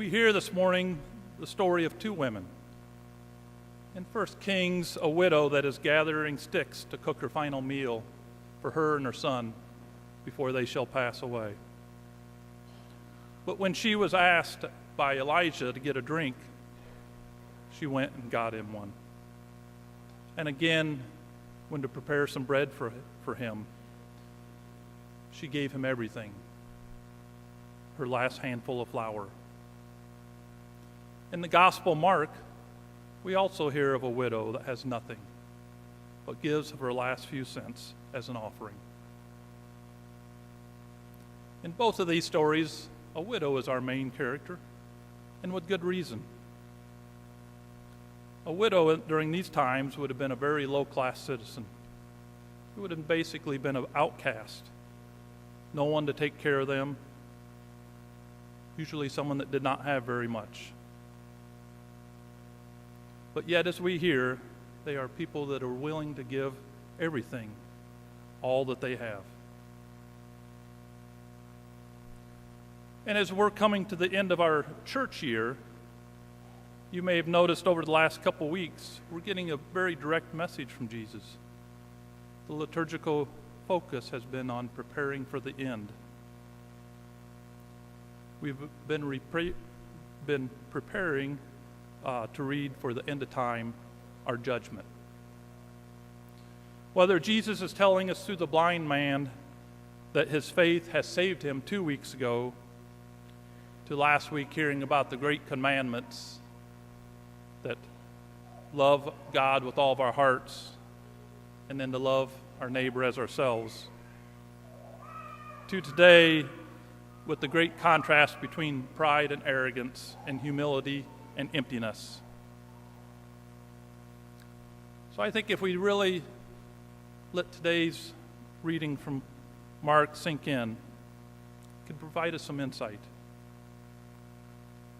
We hear this morning the story of two women. In 1 Kings, a widow that is gathering sticks to cook her final meal for her and her son before they shall pass away. But when she was asked by Elijah to get a drink, she went and got him one. And again, when to prepare some bread for him, she gave him everything, her last handful of flour. In the Gospel Mark, we also hear of a widow that has nothing, but gives of her last few cents as an offering. In both of these stories, a widow is our main character, and with good reason. A widow during these times would have been a very low-class citizen. It would have basically been an outcast. No one to take care of them, usually someone that did not have very much. But yet, as we hear, they are people that are willing to give everything, all that they have. And as we're coming to the end of our church year, you may have noticed over the last couple weeks, we're getting a very direct message from Jesus. The liturgical focus has been on preparing for the end. We've been preparing to read for the end of time, our judgment. Whether Jesus is telling us through the blind man that his faith has saved him 2 weeks ago, to last week hearing about the great commandments that love God with all of our hearts and then to love our neighbor as ourselves, to today with the great contrast between pride and arrogance and humility and emptiness. So I think if we really let today's reading from Mark sink in, it could provide us some insight.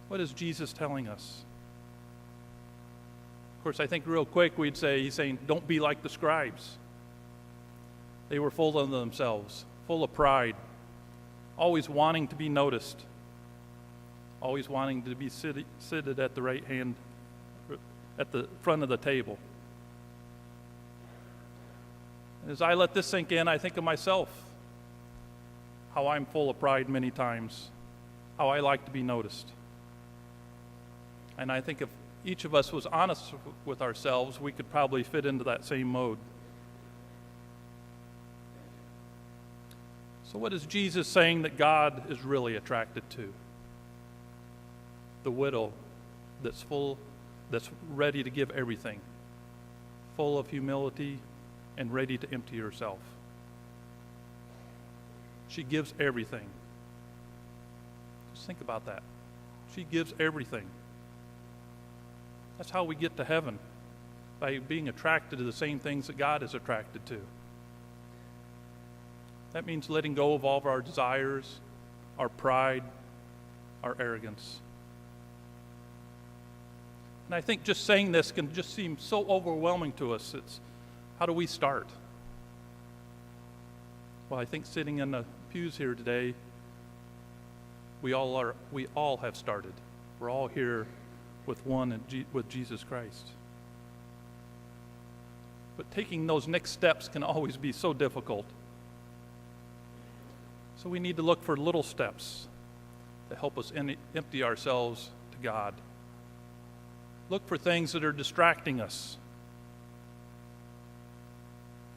What is Jesus telling us? Of course, I think real quick we'd say, he's saying, don't be like the scribes. They were full of themselves, full of pride, always wanting to be noticed, always wanting to be seated at the right hand, at the front of the table. And as I let this sink in, I think of myself, how I'm full of pride many times, how I like to be noticed. And I think if each of us was honest with ourselves, we could probably fit into that same mode. So what is Jesus saying that God is really attracted to? The widow that's ready to give everything, full of humility and ready to empty herself. She gives everything. Just think about that. She gives everything. That's how we get to heaven, by being attracted to the same things that God is attracted to. That means letting go of all of our desires, our pride, our arrogance. And I think just saying this can just seem so overwhelming to us. It's, how do we start? Well, I think sitting in the pews here today, we all have started. We're all here with Jesus Christ. But taking those next steps can always be so difficult. So we need to look for little steps to help us empty ourselves to God. Look for things that are distracting us.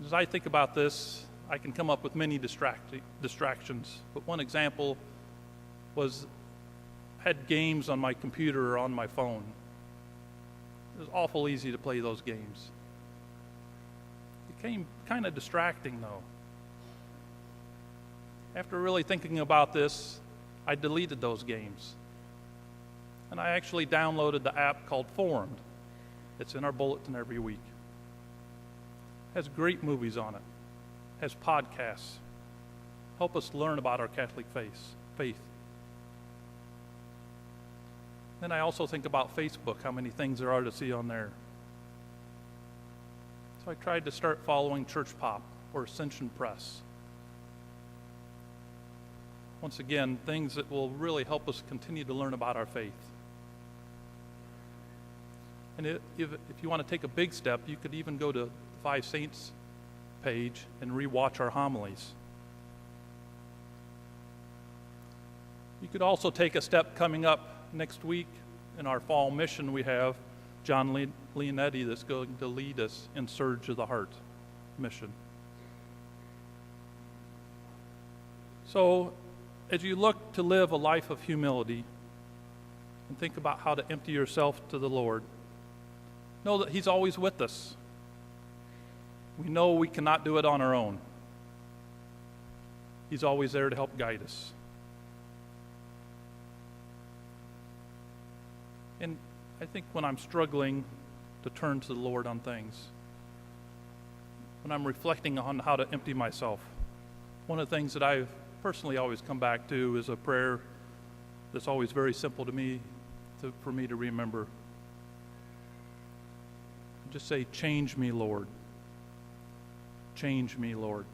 As I think about this, I can come up with many distractions. But one example was I had games on my computer or on my phone. It was awful easy to play those games. It became kind of distracting, though. After really thinking about this, I deleted those games. And I actually downloaded the app called Formed. It's in our bulletin every week. It has great movies on it. It has podcasts. Help us learn about our Catholic faith. Then I also think about Facebook, how many things there are to see on there. So I tried to start following Church Pop or Ascension Press. Once again, things that will really help us continue to learn about our faith. And if you want to take a big step, you could even go to Five Saints page and rewatch our homilies. You could also take a step coming up next week in our fall mission. We have John Leonetti that's going to lead us in Surge of the Heart mission. So as you look to live a life of humility and think about how to empty yourself to the Lord, know that He's always with us. We know we cannot do it on our own. He's always there to help guide us. And I think when I'm struggling to turn to the Lord on things, when I'm reflecting on how to empty myself, one of the things that I've personally always come back to is a prayer that's always very simple to me, for me to remember. Just say, "Change me, Lord. Change me, Lord."